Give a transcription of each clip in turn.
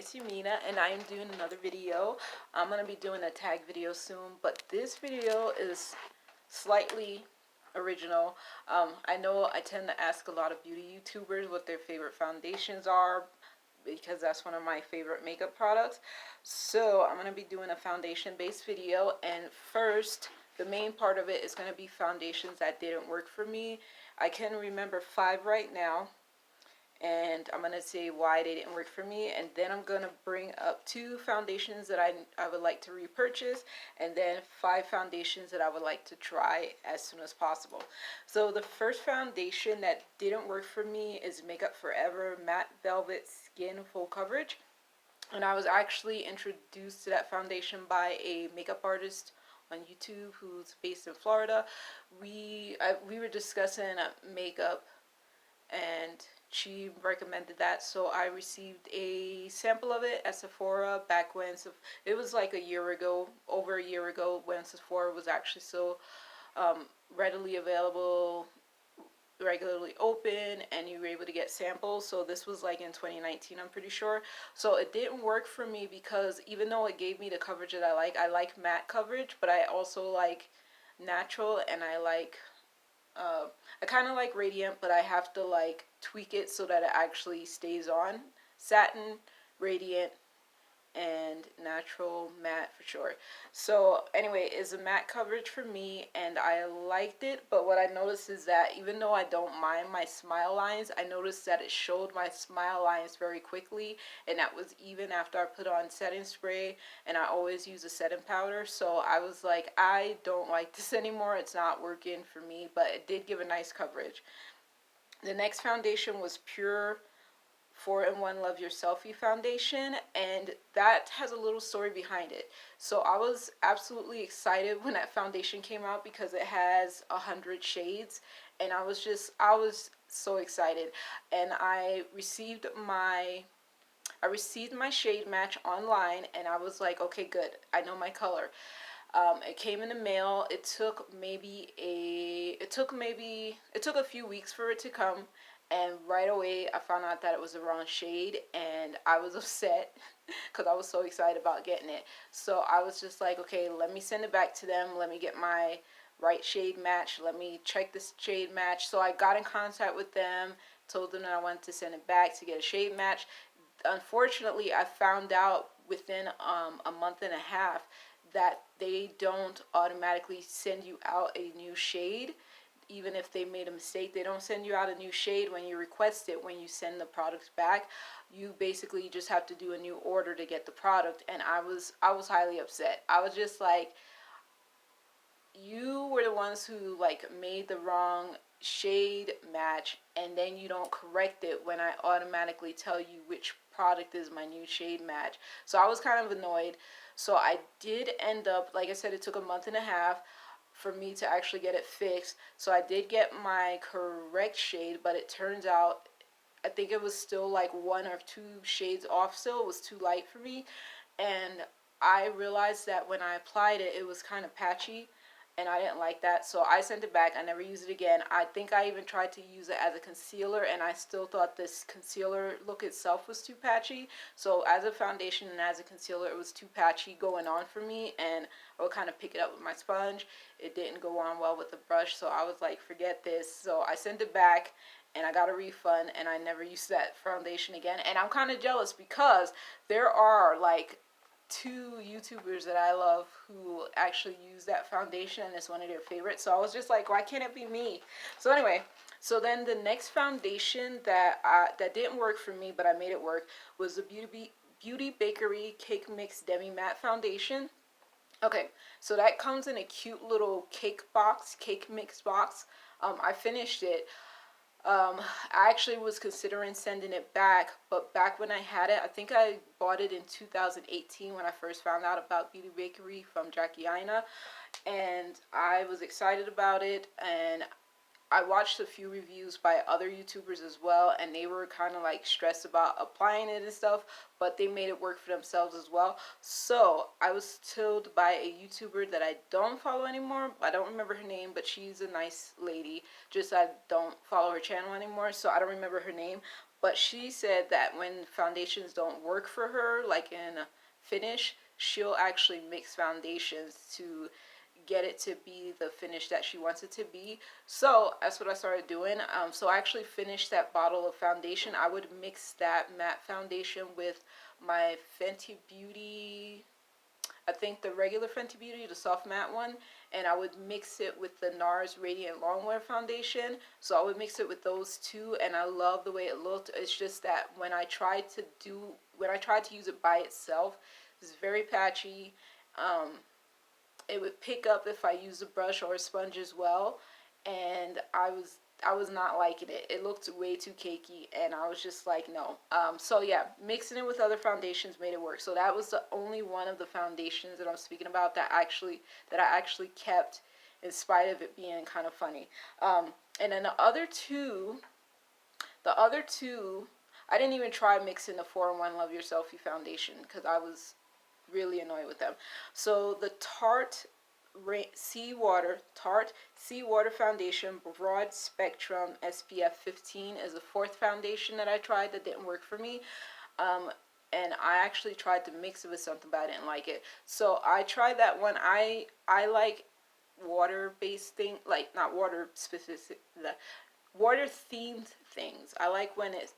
it's Yumina, and I am doing another video. I'm going to be doing a tag video soon, but this video is slightly original. I know I tend to ask a lot of beauty YouTubers what their favorite foundations are, because that's one of my favorite makeup products. So I'm going to be doing a foundation based video, and first, the main part of it is going to be foundations that didn't work for me. I can remember 5 right now, and I'm going to say why they didn't work for me, and then I'm going to bring up 2 foundations that I would like to repurchase, and then 5 foundations that I would like to try as soon as possible. So the first foundation that didn't work for me is Makeup Forever Matte Velvet Skin Full Coverage, and I was actually introduced to that foundation by a makeup artist on YouTube who's based in Florida. We were discussing makeup, and she recommended that, so I received a sample of it at Sephora back when it was like a year ago, over a year ago, when Sephora was actually so readily available, regularly open, and you were able to get samples. So this was like in 2019, I'm pretty sure. So it didn't work for me because even though it gave me the coverage that I like matte coverage, but I also like natural, and I kind of like radiant, but I have to like tweak it so that it actually stays on. Satin, radiant, and natural matte for sure. So anyway, it's a matte coverage for me, and I liked it. But what I noticed is that even though I don't mind my smile lines, I noticed that it showed my smile lines very quickly, and that was even after I put on setting spray, and I always use a setting powder. So I was like, I don't like this anymore. It's not working for me, but it did give a nice coverage. The next foundation was Pure 4-in-1 Love Your Selfie foundation, and that has a little story behind it. So I was absolutely excited when that foundation came out because it has 100 shades, and I was so excited. And I received my shade match online, and I was like, okay, good, I know my color. It came in the mail. It took a few weeks for it to come, and right away I found out that it was the wrong shade, and I was upset because I was so excited about getting it. So I was just like, okay, let me send it back to them. Let me get my right shade match. Let me check this shade match. So I got in contact with them, told them that I wanted to send it back to get a shade match. Unfortunately, I found out within a month and a half that they don't automatically send you out a new shade. Even if they made a mistake, they don't send you out a new shade when you request it. When you send the products back, you basically just have to do a new order to get the product. And I was highly upset. I was just like, you were the ones who like made the wrong shade match, and then you don't correct it when I automatically tell you which product is my new shade match. So I was kind of annoyed. So I did end up, like I said, it took a month and a half for me to actually get it fixed. So I did get my correct shade, but it turns out I think it was still like 1 or 2 shades off still. It was too light for me, and I realized that when I applied it, it was kind of patchy, and I didn't like that. So I sent it back. I never used it again. I think I even tried to use it as a concealer, and I still thought this concealer look itself was too patchy. So as a foundation and as a concealer, it was too patchy going on for me, and I would kind of pick it up with my sponge. It didn't go on well with the brush, so I was like, forget this. So I sent it back, and I got a refund, and I never used that foundation again. And I'm kind of jealous because there are like 2 YouTubers that I love who actually use that foundation, and it's one of their favorites. So I was just like, why can't it be me? So anyway, so then the next foundation that didn't work for me, but I made it work, was the Beauty Bakery Cake Mix Demi Matte Foundation. Okay, so that comes in a cute little cake mix box. I finished it. I actually was considering sending it back, but back when I had it, I think I bought it in 2018 when I first found out about Beauty Bakery from Jackie Aina, and I was excited about it, and I watched a few reviews by other YouTubers as well, and they were kind of like stressed about applying it and stuff, but they made it work for themselves as well. So I was told by a YouTuber that I don't follow anymore. I don't remember her name, but she's a nice lady. Just I don't follow her channel anymore, so I don't remember her name. But she said that when foundations don't work for her, like in a finish, she'll actually mix foundations to get it to be the finish that she wants it to be. So that's what I started doing. So I actually finished that bottle of foundation. I would mix that matte foundation with my Fenty Beauty, I think the regular Fenty Beauty, the soft matte one, and I would mix it with the NARS Radiant Longwear foundation. So I would mix it with those two, and I love the way it looked. It's just that when I tried to use it by itself, it's very patchy. It would pick up if I use a brush or a sponge as well, and I was not liking it. It looked way too cakey, and I was just like, no. So yeah, mixing it with other foundations made it work. So that was the only one of the foundations that I'm speaking about that I actually kept in spite of it being kind of funny. And then the other two, I didn't even try mixing the 4-in-1 Love Yourselfie foundation because I was really annoyed with them. So the Tarte Seawater Foundation Broad Spectrum SPF 15 is the fourth foundation that I tried that didn't work for me. And I actually tried to mix it with something, but I didn't like it. So I tried that one. I like water-based thing, like not water specific, the water themed things. I like when it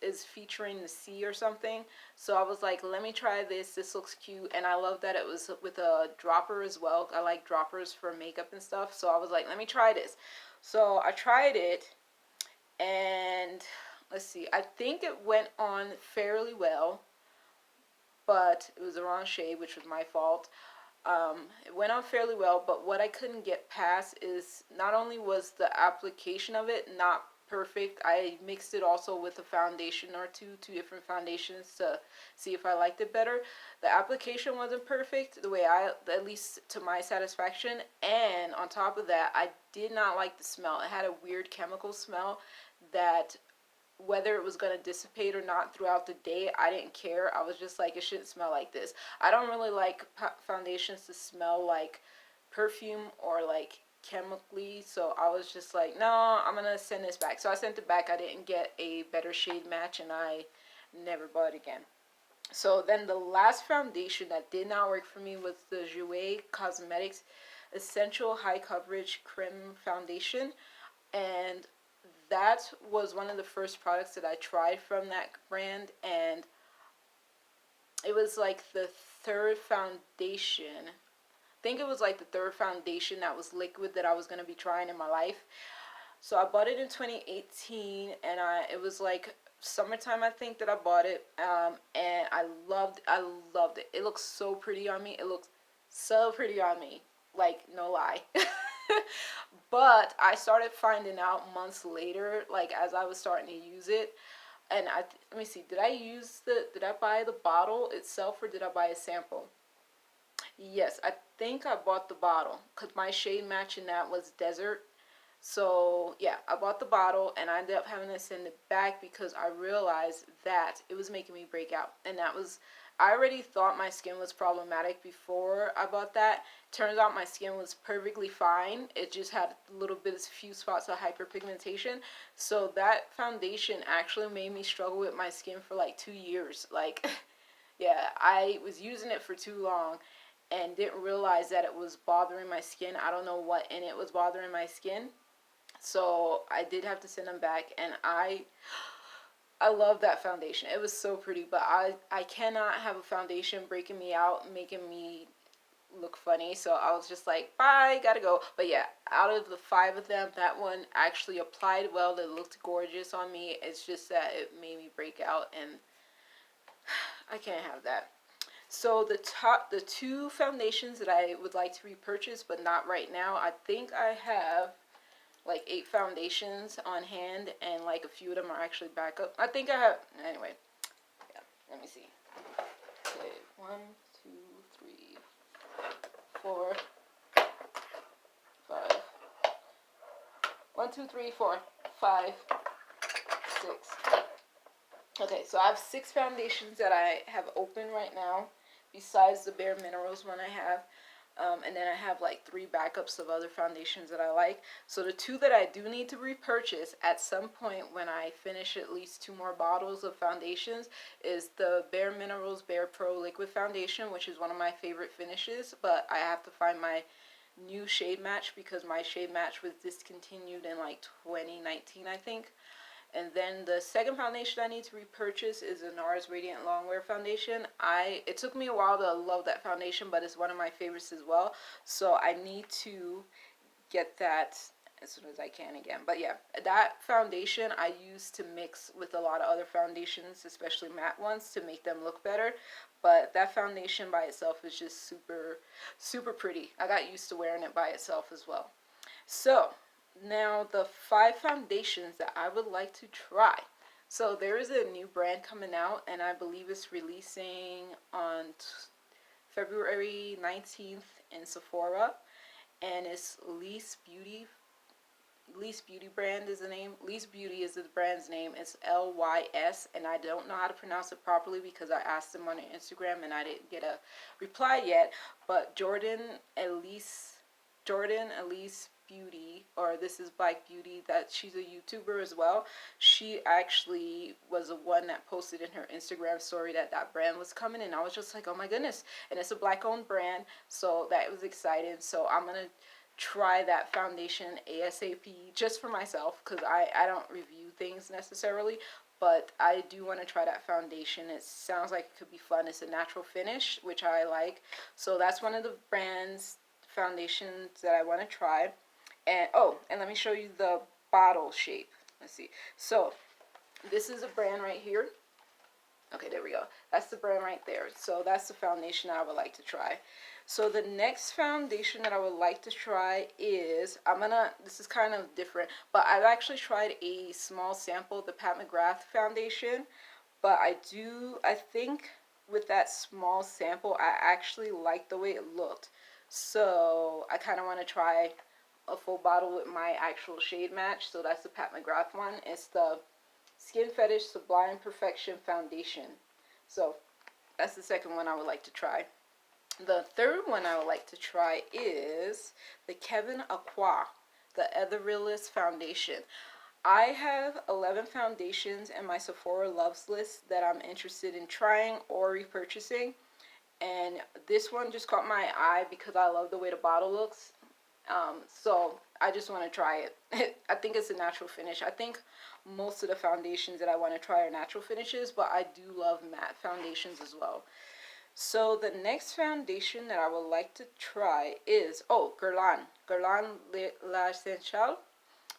is featuring the sea or something. So I was like, let me try this. This looks cute, and I love that it was with a dropper as well. I like droppers for makeup and stuff. So I was like, let me try this. So I tried it, and let's see. I think it went on fairly well, but it was the wrong shade, which was my fault. It went on fairly well, but what I couldn't get past is not only was the application of it not perfect, I mixed it also with a foundation or two different foundations to see if I liked it better. The application wasn't perfect the way at least to my satisfaction, and on top of that, I did not like the smell. It had a weird chemical smell that whether it was going to dissipate or not throughout the day, I didn't care. I was just like, it shouldn't smell like this. I don't really like foundations to smell like perfume or like chemically, so I was just like, no, I'm going to send this back. So I sent it back. I didn't get a better shade match, and I never bought it again. So then the last foundation that did not work for me was the Jouer Cosmetics Essential High Coverage Creme Foundation, and that was one of the first products that I tried from that brand, and it was like the third foundation. I think it was like the third foundation that was liquid that I was going to be trying in my life. So I bought it in 2018, and it was like summertime, I think, that I bought it, and I loved it. It looks so pretty on me. It looks so pretty on me, like, no lie. But I started finding out months later, like as I was starting to use it, and let me see, did I buy the bottle itself or did I buy a sample? Yes, I think I bought the bottle because my shade match in that was Desert. So yeah, I bought the bottle, and I ended up having to send it back because I realized that it was making me break out, and I already thought my skin was problematic before I bought that. Turns out my skin was perfectly fine. It just had a few spots of hyperpigmentation. So that foundation actually made me struggle with my skin for like 2 years. Like, yeah, I was using it for too long and didn't realize that it was bothering my skin. I don't know what in it was bothering my skin. So I did have to send them back, and I love that foundation. It was so pretty, but I cannot have a foundation breaking me out, making me look funny. So I was just like, bye, gotta go. But yeah, out of the 5 of them, that one actually applied well. It looked gorgeous on me. It's just that it made me break out, and I can't have that. So the 2 foundations that I would like to repurchase, but not right now, I think I have like 8 foundations on hand, and like a few of them are actually backup. I think I have, anyway, yeah, let me see. Okay, 1, 2, 3, 4, 5. 1, 2, 3, 4, 5, 6. Okay, so I have 6 foundations that I have open right now, besides the Bare Minerals one I have. And then I have like 3 backups of other foundations that I like. So the 2 that I do need to repurchase at some point when I finish at least 2 more bottles of foundations is the Bare Minerals Bare Pro Liquid Foundation, which is one of my favorite finishes, but I have to find my new shade match because my shade match was discontinued in like 2019, I think. And then the second foundation I need to repurchase is a NARS Radiant Longwear foundation. It took me a while to love that foundation, but it's one of my favorites as well. So I need to get that as soon as I can again. But yeah, that foundation I use to mix with a lot of other foundations, especially matte ones, to make them look better. But that foundation by itself is just super, super pretty. I got used to wearing it by itself as well. So now the 5 foundations that I would like to try. So there is a new brand coming out, and I believe it's releasing on February 19th in Sephora, and it's Lise Beauty. Lise Beauty brand is the name. Lise Beauty is the brand's name. It's Lys, and I don't know how to pronounce it properly because I asked them on Instagram and I didn't get a reply yet. But Jordan Elise Beauty, or This Is Black Beauty, that she's a YouTuber as well. She actually was the one that posted in her Instagram story that that brand was coming, and I was just like, oh my goodness. And it's a black owned brand, so that was exciting. So I'm gonna try that foundation ASAP just for myself because I don't review things necessarily, but I do want to try that foundation. It sounds like it could be fun. It's a natural finish, which I like. So that's one of the brand's foundations that I want to try. And oh, and let me show you the bottle shape. Let's see. So this is a brand right here. Okay, there we go. That's the brand right there. So that's the foundation I would like to try. So the next foundation that I would like to try is, this is kind of different, but I've actually tried a small sample of the Pat McGrath foundation, but I think with that small sample, I actually like the way it looked. So I kind of want to try a full bottle with my actual shade match. So that's the Pat McGrath one. It's the Skin Fetish Sublime Perfection Foundation. So that's the second one I would like to try. The third one I would like to try is the Kevyn Aqua, the Etherealist Foundation. I have 11 foundations in my Sephora Loves list that I'm interested in trying or repurchasing. And this one just caught my eye because I love the way the bottle looks. So I just want to try it. I think it's a natural finish. I think most of the foundations that I want to try are natural finishes, but I do love matte foundations as well. So the next foundation that I would like to try is, Guerlain L'Essentiel.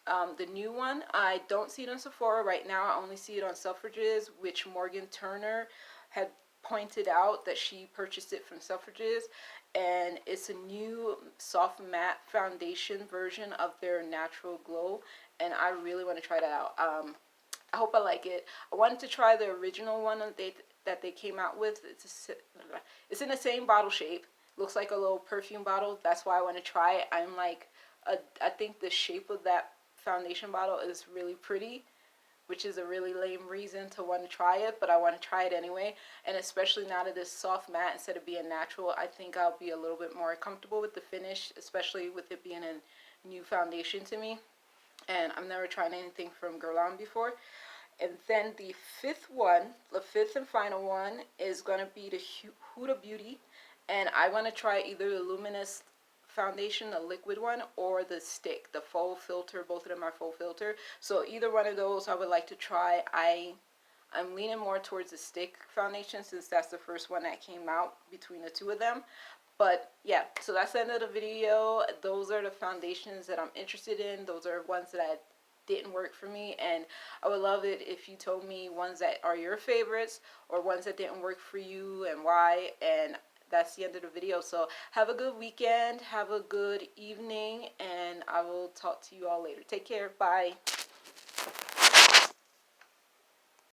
The new one. I don't see it on Sephora right now. I only see it on Selfridges, which Morgan Turner had pointed out that she purchased it from Selfridges, and it's a new soft matte foundation version of their Natural Glow, and I really want to try that out. I hope I like it. I wanted to try the original one that they came out with. It's in the same bottle shape. Looks like a little perfume bottle. That's why I want to try it. I think the shape of that foundation bottle is really pretty, which is a really lame reason to want to try it, but I want to try it anyway. And especially now that it's soft matte instead of being natural, I think I'll be a little bit more comfortable with the finish, especially with it being a new foundation to me. And I've never tried anything from Guerlain before. And then the fifth and final one is going to be the Huda Beauty. And I want to try either the Luminous foundation, the liquid one, or the stick, the faux filter. Both of them are faux filter. So either one of those I would like to try. I'm leaning more towards the stick foundation since that's the first one that came out between the two of them. But yeah, so that's the end of the video. Those are the foundations that I'm interested in. Those are ones that didn't work for me, and I would love it if you told me ones that are your favorites or ones that didn't work for you and why. And that's the end of the video. So have a good weekend, have a good evening, and I will talk to you all later. Take care. Bye.